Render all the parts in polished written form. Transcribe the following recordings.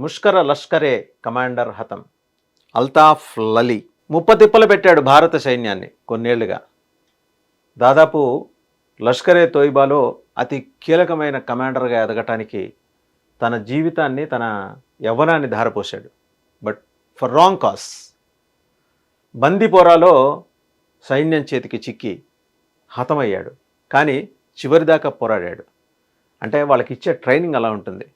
ముష్కర Lashkar-e commander హతం. అల్తాఫ్ లలీ ముప్పతిప్పలు పెట్టాడు భారత సైన్యాన్ని కొన్నేళ్లుగా. దాదాపు లష్కరే తోయిబాలో అతి కీలకమైన కమాండర్గా ఎదగటానికి తన జీవితాన్ని, తన యవ్వనాన్ని ధారపోశాడు. But for wrong cause. బందీపోరాలో సైన్యం చేతికి చిక్కి హతమయ్యాడు. కానీ చివరిదాకా పోరాడాడు. అంటే వాళ్ళకి ఇచ్చే ట్రైనింగ్ అలా ఉంటుంది.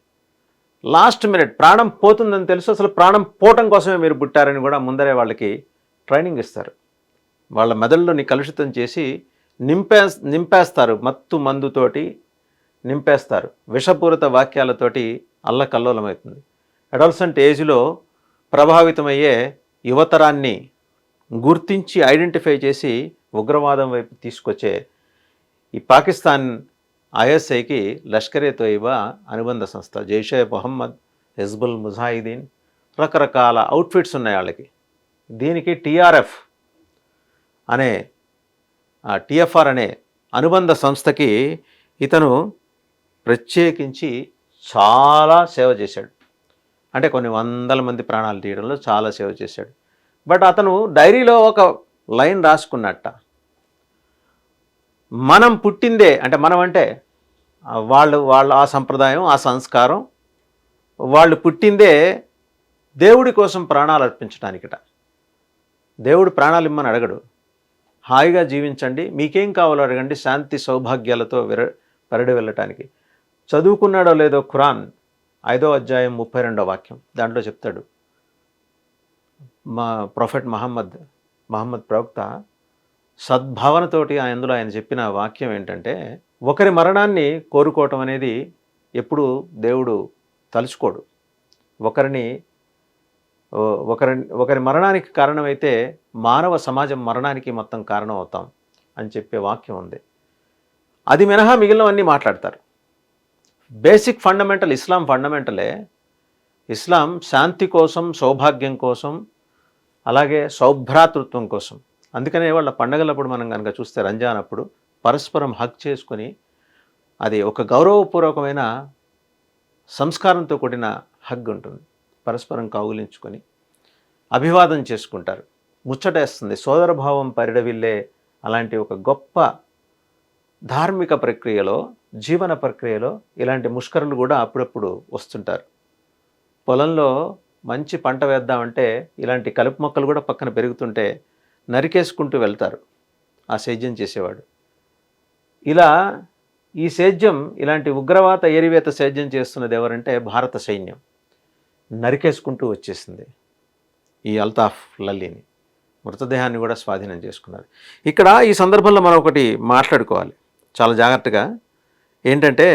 లాస్ట్ మినిట్ ప్రాణం పోతుందని తెలుసు, అసలు ప్రాణం పోవటం కోసమే మీరు పుట్టారని కూడా ముందరే వాళ్ళకి ట్రైనింగ్ ఇస్తారు. వాళ్ళ మెదడులోని కలుషితం చేసి నింపేస్తారు. మత్తు మందుతోటి నింపేస్తారు. విషపూరిత వాక్యాలతోటి అల్లకల్లోలమవుతుంది. అడల్సెంట్ ఏజ్లో ప్రభావితమయ్యే యువతరాన్ని గుర్తించి ఐడెంటిఫై చేసి ఉగ్రవాదం వైపు తీసుకొచ్చే ఈ పాకిస్తాన్ ఐఎస్ఐకి లష్కరే తోయిబా అనుబంధ సంస్థ. జైషే మొహమ్మద్, హిజ్బుల్ ముజాహిదీన్, రకరకాల అవుట్ఫిట్స్ ఉన్నాయి వాళ్ళకి. దీనికి టిఎఫ్ఆర్ అనే అనుబంధ సంస్థకి ఇతను ప్రత్యేకించి చాలా సేవ చేశాడు. అంటే కొన్ని వందల మంది ప్రాణాలు తీయడంలో చాలా సేవ చేశాడు. బట్ అతను డైరీలో ఒక లైన్ రాసుకున్నట్ట, మనం పుట్టిందే, అంటే మనం అంటే వాళ్ళు ఆ సంప్రదాయం, ఆ సంస్కారం, వాళ్ళు పుట్టిందే దేవుడి కోసం ప్రాణాలు అర్పించడానికిట. దేవుడు ప్రాణాలు ఇమ్మని అడగడు. హాయిగా జీవించండి, మీకేం కావాలో అడగండి, శాంతి సౌభాగ్యాలతో పరిడి వెళ్ళటానికి. చదువుకున్నాడో లేదో ఖురాన్ 5వ అధ్యాయం 32వ వాక్యం దాంట్లో చెప్తాడు. మా ప్రొఫెట్ మహమ్మద్ ప్రవక్త సద్భావనతోటి అందులో ఆయన చెప్పిన వాక్యం ఏంటంటే, ఒకరి మరణాన్ని కోరుకోవటం అనేది ఎప్పుడు దేవుడు తలుచుకోడు. ఒకరి మరణానికి కారణమైతే మానవ సమాజం మరణానికి మొత్తం కారణం అవుతాం అని చెప్పే వాక్యం ఉంది. అది మినహా మిగిలినవన్నీ మాట్లాడతారు. బేసిక్ ఫండమెంటల్ ఇస్లాం ఫండమెంటలే. ఇస్లాం శాంతి కోసం, సౌభాగ్యం కోసం, అలాగే సౌభ్రాతృత్వం కోసం. అందుకనే వాళ్ళ పండగలప్పుడు మనం కనుక చూస్తే రంజాన్ అప్పుడు పరస్పరం హగ్ చేసుకొని, అది ఒక గౌరవపూర్వకమైన సంస్కారంతో కూడిన హగ్ ఉంటుంది. పరస్పరం కౌగిలించుకొని అభివాదం చేసుకుంటారు. ముచ్చటేస్తుంది. సోదరభావం పరిడవిల్లే అలాంటి ఒక గొప్ప ధార్మిక ప్రక్రియలో, జీవన ప్రక్రియలో ఇలాంటి ముష్కరులు కూడా అప్పుడప్పుడు వస్తుంటారు. పొలంలో మంచి పంట వేద్దామంటే ఇలాంటి కలుపు మొక్కలు కూడా పక్కన పెరుగుతుంటే నరికేసుకుంటూ వెళ్తారు ఆ సేద్యం చేసేవాడు. ఇలా ఈ సేద్యం, ఇలాంటి ఉగ్రవాద ఏరివేత సేద్యం చేస్తున్నది ఎవరంటే భారత సైన్యం. నరికేసుకుంటూ వచ్చేసింది ఈ అల్తాఫ్ లల్లీని. మృతదేహాన్ని కూడా స్వాధీనం చేసుకున్నారు. ఇక్కడ ఈ సందర్భంలో మనం ఒకటి మాట్లాడుకోవాలి చాలా జాగ్రత్తగా. ఏంటంటే,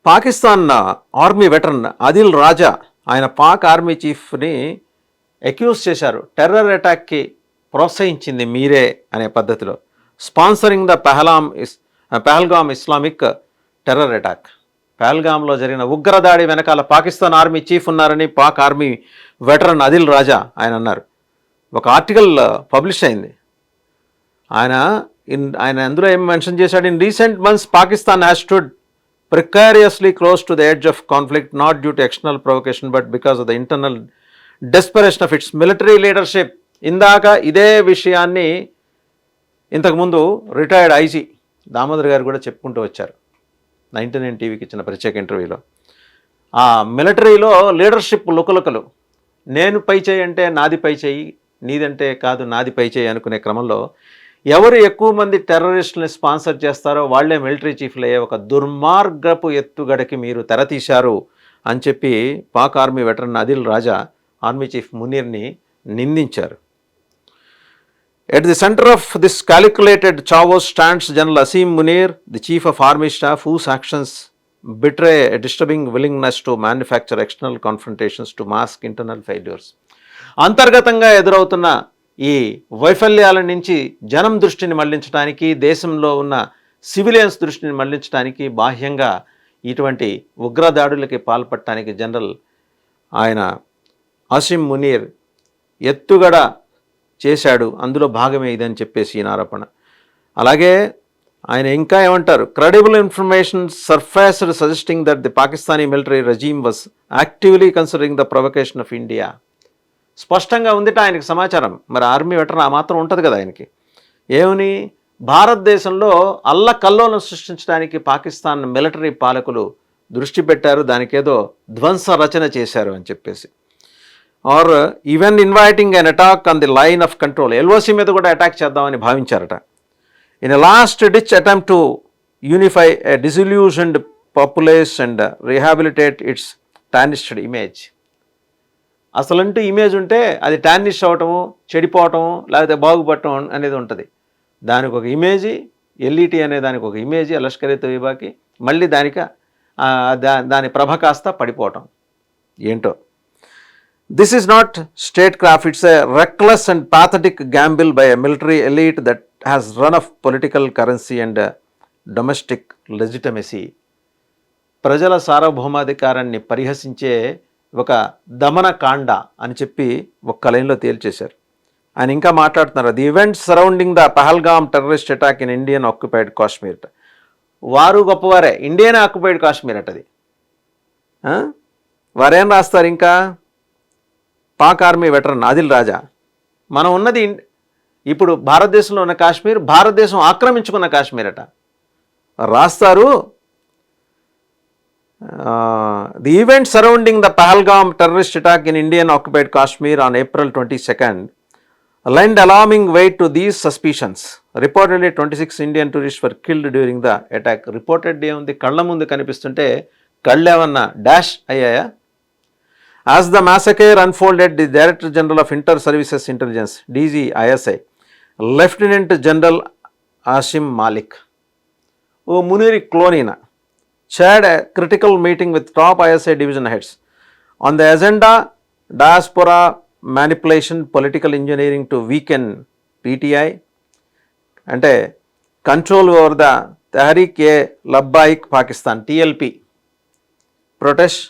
పాకిస్తాన్ ఆర్మీ వెటరన్ ఆదిల్ రాజా, ఆయన పాక్ ఆర్మీ చీఫ్ని అక్యూజ్ చేశారు. టెర్రర్ అటాక్కి ప్రోత్సహించింది మీరే అనే పద్ధతిలో. Sponsoring the Pahalgam Islamic terror attack. పహల్గామ్లో జరిగిన ఉగ్రదాడి వెనకాల పాకిస్తాన్ ఆర్మీ చీఫ్ ఉన్నారని పాక్ ఆర్మీ వెటరన్ ఆదిల్ రాజా ఆయన అన్నారు. ఒక ఆర్టికల్ పబ్లిష్ అయింది. ఆయన అందులో ఏం మెన్షన్ చేశాడు? In recent months Pakistan has stood precariously close to the edge of conflict, not due to external provocation but because of the internal desperation of its military leadership. ఇందాక ఇదే విషయాన్ని ఇంతకుముందు రిటైర్డ్ ఐజీ దామోదర్ గారు కూడా చెప్పుకుంటూ వచ్చారు 99 టీవీకి ఇచ్చిన ప్రత్యేక ఇంటర్వ్యూలో. ఆ మిలిటరీలో లీడర్షిప్ లుకలుకలు, నేను పై చేయి అంటే నాది పై చేయి, నీదంటే కాదు నాది పై చేయి అనుకునే క్రమంలో ఎవరు ఎక్కువ మంది టెర్రరిస్టులని స్పాన్సర్ చేస్తారో వాళ్లే మిలిటరీ చీఫ్లు అయ్యే ఒక దుర్మార్గపు ఎత్తుగడకి మీరు తెరతీశారు అని చెప్పి Pak army veteran Adil Raja army chief మునీర్ని నిందించారు. At the centre of this calculated chaos stands general Asim Munir, the chief of army staff, whose actions betray a disturbing willingness to manufacture external confrontations to mask internal failures. అంతర్గతంగా ఎదురవుతున్న ఈ వైఫల్యాల నుంచి జనం దృష్టిని మళ్లించడానికి, దేశంలో ఉన్న సివిలియన్స్ దృష్టిని మళ్లించడానికి బాహ్యంగా ఇటువంటి ఉగ్రదాడులకి పాల్పడటానికి జనరల్ ఆయన అసీం మునీర్ ఎత్తుగడ చేశాడు. అందులో భాగమే ఇదని చెప్పేసి ఈయన ఆరోపణ. అలాగే ఆయన ఇంకా ఏమంటారు, credible information surfaced suggesting that the Pakistani military regime was actively considering the provocation of India. స్పష్టంగా ఉందిట ఆయనకి సమాచారం. మరి ఆర్మీ వెటరన్ ఆ మాత్రం ఉంటుంది కదా ఆయనకి. ఏమని, భారతదేశంలో అల్లకల్లోలం సృష్టించడానికి పాకిస్తాన్ మిలిటరీ పాలకులు దృష్టి పెట్టారు, దానికేదో ధ్వంస రచన చేశారు అని చెప్పేసి. Are even inviting an attack on the line of control, LOC మీద కూడా అటాక్ చేద్దామని భావించారట. In a last ditch attempt to unify a disillusioned populace and rehabilitate its tarnished image. అసలంటూ ఇమేజ్ ఉంటే అది టార్నిష్ అవటము, చెడిపోవటము, లేకపోతే బాగుపడటం అనేది ఉంటుంది. దానికి ఒక ఇమేజీ, ఎల్ఈటి అనే దానికి ఒక ఇమేజీ, లష్కర్ ఎ తోయిబాకి, మళ్ళీ దాని ప్రభ కాస్త పడిపోవటం ఏంటో. This is not state craft, it's a reckless and pathetic gamble by a military elite that has run of political currency and domestic legitimacy. ప్రజల సార్వభౌమాధికారాన్ని పరిహసించే ఒక దమనకాండ అని చెప్పి ఒక్క లైన్లో తేల్చేశారు. ఆయన ఇంకా మాట్లాడుతున్నారు, the events surrounding the Pahalgam terrorist attack in Indian occupied Kashmir. వారు గొప్పవారే, ఇండియన్ ఆక్యుపైడ్ కాశ్మీర్ అటది. వారేం రాస్తారు ఇంకా, పాక్ ఆర్మీ వెటరన్ ఆదిల్ రాజా, మనం ఉన్నది ఇప్పుడు భారతదేశంలో ఉన్న కాశ్మీర్, భారతదేశం ఆక్రమించుకున్న కాశ్మీర్ అట రాస్తారు. The event surrounding the Pahalgam terrorist attack in Indian occupied Kashmir on April 22 lend alarming weight to these suspicions. Reportedly 26 Indian tourists were killed during the attack. Reported ఏముంది, కళ్ళ ముందు కనిపిస్తుంటే కళ్ళేమన్నా డాష్ అయ్యాయా? As the massacre unfolded, the Director General of Inter-Services Intelligence, DGISI, Lieutenant General Asim Malik, ఓ మునీర్ క్లోనీనా, chaired a critical meeting with top ISI division heads. On the agenda, diaspora manipulation, political engineering to weaken PTI, అంటే control over the Tehreek-e-Labbaik Pakistan TLP protest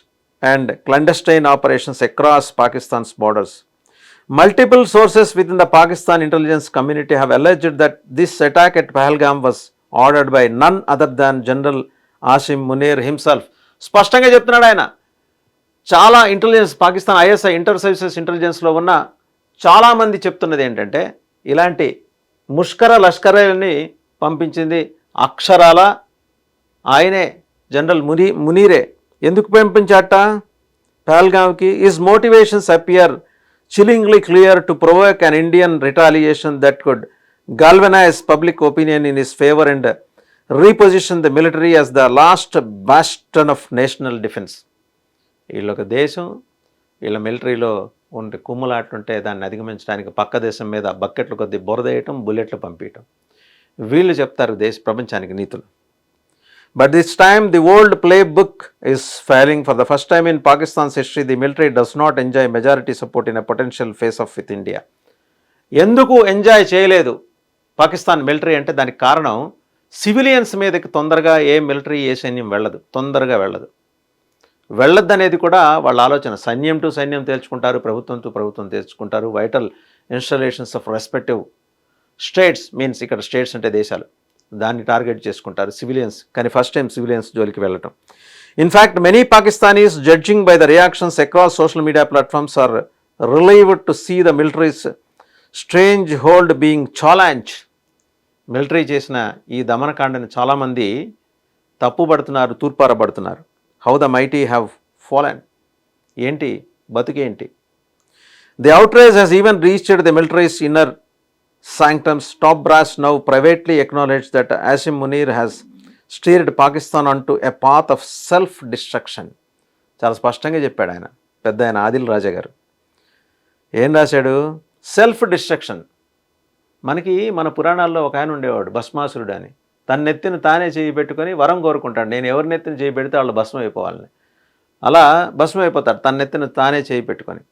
and clandestine operations across Pakistan's borders. Multiple sources within the Pakistan intelligence community have alleged that this attack at Pahalgam was ordered by none other than General Asim Munir himself. స్పష్టంగా చెప్తున్నాడు ఆయన. చాలా intelligence, Pakistan ISI inter services ఇంటెలిజెన్స్లో ఉన్న చాలామంది చెప్తున్నది ఏంటంటే, ఇలాంటి ముష్కర లష్కర్ని పంపించింది అక్షరాల ఆయనే, జనరల్ మునీరే. ఎందుకు పంపించాట పహల్గామ్కి? His motivations appear chillingly clear to provoke an Indian retaliation that could galvanize public opinion in his favor and reposition the military as the last bastion of national defense. వీళ్ళొక దేశం, వీళ్ళ మిలిటరీలో ఉండే కుమ్ములాట్లుంటే దాన్ని అధిగమించడానికి పక్క దేశం మీద బకెట్లు కొద్ది బురదేయటం, బుల్లెట్లు పంపించటం. వీళ్ళు చెప్తారు ప్రపంచానికి నీతులు. But this time the old playbook is failing. For the first time in Pakistan's history, the military does not enjoy majority support in a potential face-off with India. ఎందుకు ఎంజాయ్ చేయలేదు పాకిస్తాన్ మిలిటరీ అంటే దానికి కారణం, సివిలియన్స్ మీదకి తొందరగా ఏ military, ఏ సైన్యం తొందరగా వెళ్ళదు. వెళ్ళొద్దనేది కూడా వాళ్ళ ఆలోచన. సైన్యం టు సైన్యం తేల్చుకుంటారు, ప్రభుత్వం టు ప్రభుత్వం తేల్చుకుంటారు. Vital installations of respective states, means ఇక్కడ స్టేట్స్ అంటే దేశాలు, దాన్ని టార్గెట్ చేసుకుంటారు సివిలియన్స్. కానీ ఫస్ట్ టైం సివిలియన్స్ జోలికి వెళ్ళటం. In fact many Pakistanis judging by the reactions across social media platforms are relieved to see the military's stranglehold being challenge. Military చేసిన ఈ దమనకాండని చాలామంది తప్పుపడుతున్నారు, తూర్పారబడుతున్నారు. How the mighty have fallen. ఏంటి బతుకేంటి? The outrage has even reached the military's inner sanctums. Top brass now privately acknowledged that Asim Munir has steered Pakistan onto a path of self-destruction. చాలా స్పష్టంగా చెప్పాడు ఆయన, పెద్ద ఆయన ఆదిల్ రాజా గారు. ఏం రాశాడు? Self destruction. మనకి మన పురాణాల్లో ఒక ఆయన ఉండేవాడు భస్మాసురుడు అని. తన నెత్తిని తానే చేయి పెట్టుకొని వరం కోరుకుంటాడు, నేను ఎవరి నెత్తిని చేయి పెడితే వాళ్ళు భస్మం అయిపోవాలని. అలా భస్మం అయిపోతాడు తన నెత్తిని తానే చేయి పెట్టుకొని.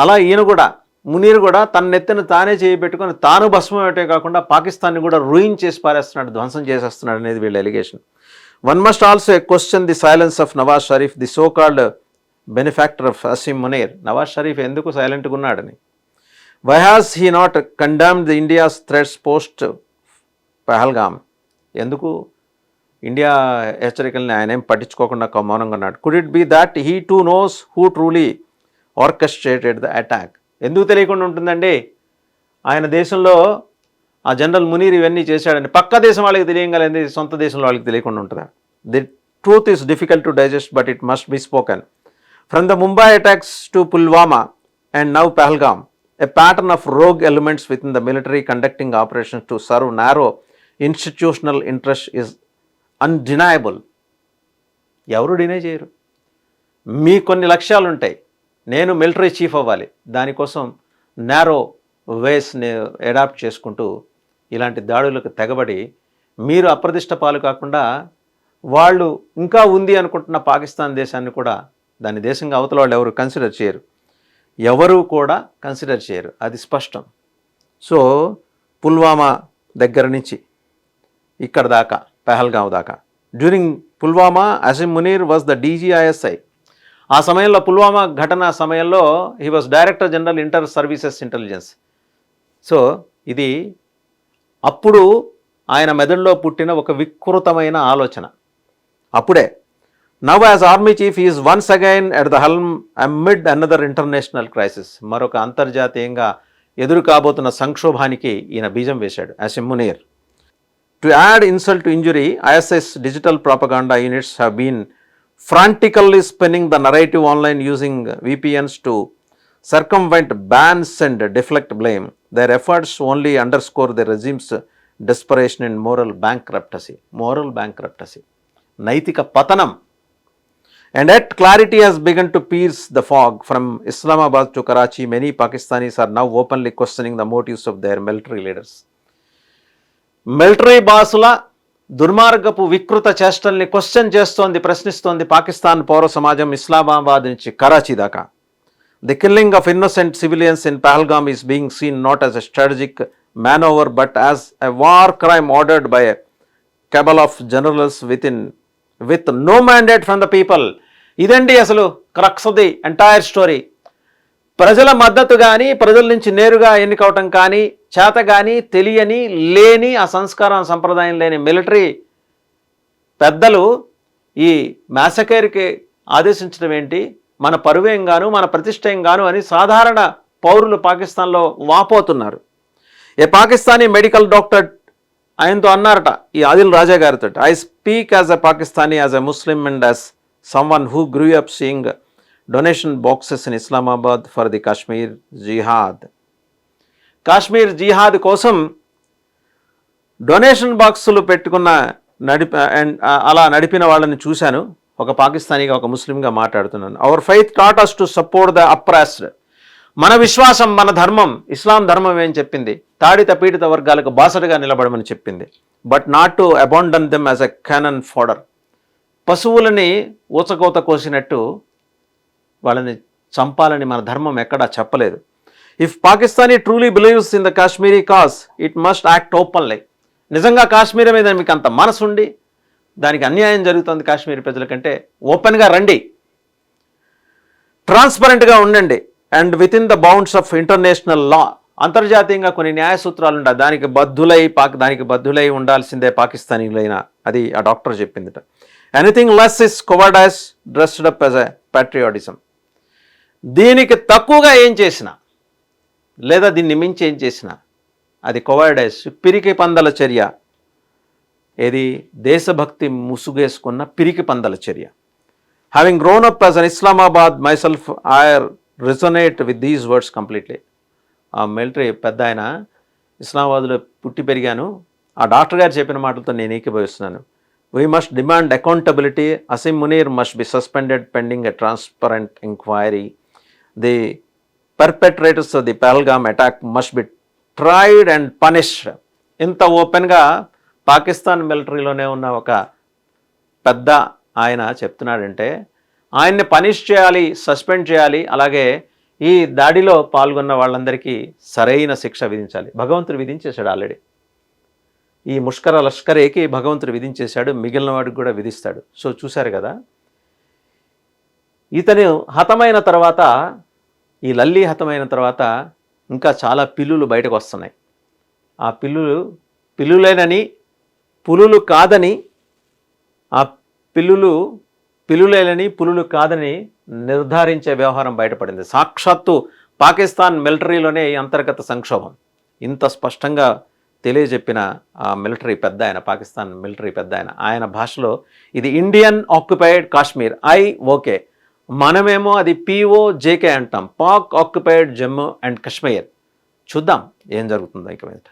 అలా ఈయన కూడా, మునీర్ కూడా తన నెత్తిన తానే చేయి పెట్టుకొని తాను భస్మం అయ్యే కాకుండా పాకిస్తాన్ని కూడా రూయిన్ చేసి పారేస్తున్నాడు, ధ్వంసం చేసేస్తున్నాడు అనేది వీళ్ళ allegation. One must also question the silence of Nawaz Sharif, the so called benefactor of Asim Munir. Nawaz Sharif ఎందుకు సైలెంట్గా ఉన్నాడని. Why has he not condemned the India's threats post Pahalgam. ఎందుకు ఇండియా హెచ్చరికల్ని ఆయన ఏం పట్టించుకోకుండా మౌనంగా ఉన్నాడు? Could it be that he too knows who truly orchestrated the attack? ఎందుకు తెలియకుండా ఉంటుందండి? ఆయన దేశంలో ఆ జనరల్ మునీర్ ఇవన్నీ చేశాడని పక్క దేశం వాళ్ళకి తెలియగలిగింది, సొంత దేశంలో వాళ్ళకి తెలియకుండా ఉంటుందా? The truth is difficult to digest but it must be spoken. From the Mumbai attacks to Pulwama and now Pahalgam, a pattern of rogue elements within the military conducting operations to serve narrow institutional interest is undeniable. ఎవరు deny చేయరు. మీ కొన్ని లక్ష్యాలు ఉంటాయి, నేను military chief అవ్వాలి, దానికోసం narrow వేస్ని adapt చేసుకుంటూ ఇలాంటి దాడులకు తెగబడి మీరు అప్రదిష్ట పాలు కాకుండా వాళ్ళు ఇంకా ఉంది అనుకుంటున్న పాకిస్తాన్ దేశాన్ని కూడా దాని దేశంగా అవతల వాళ్ళు ఎవరు కన్సిడర్ చేయరు, ఎవరు కూడా కన్సిడర్ చేయరు, అది స్పష్టం. సో పుల్వామా దగ్గర నుంచి ఇక్కడ దాకా పహల్గావ్ దాకా, during Pulwama Asim Munir was the DGISI. ఆ సమయంలో పుల్వామా ఘటన సమయంలో he was director general inter services intelligence. So ఇది అప్పుడు ఆయన మెదడులో పుట్టిన ఒక వికృతమైన ఆలోచన. అప్పుడే now as army chief is once again at the helm amid another international crisis. మరొక అంతర్జాతీయంగా ఎదురు కాబోతున్న సంక్షోభానికి ఈయన బీజం వేశాడు Asim Munir. To add insult to injury, ISIS digital propaganda units have been frantically spinning the narrative online using VPNs to circumvent bans and deflect blame. Their efforts only underscore the regime's desperation and moral bankruptcy. Moral bankruptcy. నైతిక పతనం. And yet clarity has begun to pierce the fog. From Islamabad to Karachi, many Pakistanis are now openly questioning the motives of their military leaders. Military బాసుల దుర్మార్గపు వికృత చేష్టల్ని question చేస్తోంది, ప్రశ్నిస్తోంది పాకిస్తాన్ పౌర సమాజం ఇస్లామాబాద్ నుంచి కరాచీ దాకా. The killing of innocent civilians in Pahalgam is being seen not as a strategic manoeuvre but as a war crime ordered by a cabal of generals with no mandate from the people. ఇదండి అసలు crux of the entire story. ప్రజల మద్దతు కానీ, ప్రజల నుంచి నేరుగా ఎన్నికవటం కానీ చేత కానీ తెలియని, లేని, ఆ సంస్కారం సంప్రదాయం లేని మిలిటరీ పెద్దలు ఈ మ్యాసకేర్కి ఆదేశించడం ఏంటి, మన పరువేం గాను, మన ప్రతిష్టేం గాను అని సాధారణ పౌరులు పాకిస్తాన్లో వాపోతున్నారు. ఏ పాకిస్తానీ మెడికల్ డాక్టర్ ఆయనతో అన్నారట, ఈ ఆదిల్ రాజా గారితో, I speak as a Pakistani, as a Muslim and as someone who grew up seeing donation boxes in Islamabad for the Kashmir jihad. Kashmir జిహాద్ కోసం డొనేషన్ బాక్సులు పెట్టుకున్న అలా నడిపిన వాళ్ళని చూశాను. ఒక పాకిస్తానీగా, ఒక ముస్లింగా మాట్లాడుతున్నాను. Our faith taught us to support the oppressed. మన విశ్వాసం, మన ధర్మం, ఇస్లాం ధర్మం ఏం చెప్పింది? తాడిత పీడిత వర్గాలకు బాసటగా నిలబడమని చెప్పింది. But not to abandon them as a canon fodder. పశువులని ఊచకోత కోసినట్టు వాళ్ళని చంపాలని మన ధర్మం ఎక్కడా చెప్పలేదు. If Pakistani truly believes in the Kashmiri cause, it must act openly. నిజంగా కాశ్మీర్ మీద మీకు అంత మనసుండి దానికి అన్యాయం జరుగుతుంది కాశ్మీర్ ప్రజలకంటే, ఓపెన్గా రండి, ట్రాన్స్పరెంట్గా ఉండండి. And with in the bounds of international law, అంతర్జాతీయంగా కొన్ని న్యాయ సూత్రాలు ఉండాలి, దానికి బద్దులై ఉండాల్సిందే పాకిస్తానీలైనా. అది ఆ డాక్టర్ చెప్పిందిట. Anything less is cowardice dressed up as a patriotism. దీనికి తక్కువగా ఏం చేసినా, లేదా దీన్ని మించి ఏం చేసినా అది కోవర్డైస్, పిరికి పందల చర్య. ఏది? దేశభక్తి ముసుగేసుకున్న పిరికి పందల చర్య. Having grown up as an Islamabad myself, I resonate with these words completely. ఆ మిలిటరీ పెద్ద ఆయన, ఇస్లామాబాద్లో పుట్టి పెరిగాను, ఆ డాక్టర్ గారు చెప్పిన మాటలతో నేను ఏకీభవిస్తున్నాను. We must demand accountability. Asim Munir must be suspended pending a transparent enquiry. The perpetrators of the Pahalgam attack must be tried and punished. ఇంత ఓపెన్గా పాకిస్తాన్ మిలిటరీలోనే ఉన్న ఒక పెద్ద ఆయన చెప్తున్నాడంటే ఆయన్ని పనిష్ చేయాలి, సస్పెండ్ చేయాలి. అలాగే ఈ దాడిలో పాల్గొన్న వాళ్ళందరికీ సరైన శిక్ష విధించాలి. భగవంతుడు విధించేశాడు ఆల్రెడీ. ఈ ముష్కర లష్కరేకి భగవంతుడు విధించేశాడు, మిగిలిన వాడికి కూడా విధిస్తాడు. సో చూశారు కదా, ఇతను హతమైన తర్వాత, ఈ లల్లి హతమైన తర్వాత ఇంకా చాలా పిల్లులు బయటకు వస్తున్నాయి. ఆ పిల్లులు పిల్లులేనని పులులు కాదని, ఆ పిల్లులేనని పులులు కాదని నిర్ధారించే వ్యవహారం బయటపడింది. సాక్షాత్తు పాకిస్తాన్ మిలిటరీలోనే ఈ అంతర్గత సంక్షోభం ఇంత స్పష్టంగా తెలియజెప్పిన ఆ మిలిటరీ పెద్ద ఆయన, పాకిస్తాన్ మిలిటరీ పెద్ద ఆయన భాషలో ఇది ఇండియన్ ఆక్యుపైడ్ కాశ్మీర్, ఓకే, మనమేమో అది POJK అంటాం, పాక్ ఆక్యుపైడ్ జమ్మూ అండ్ కాశ్మీర్. చూద్దాం ఏం జరుగుతుందో ఇక మీద.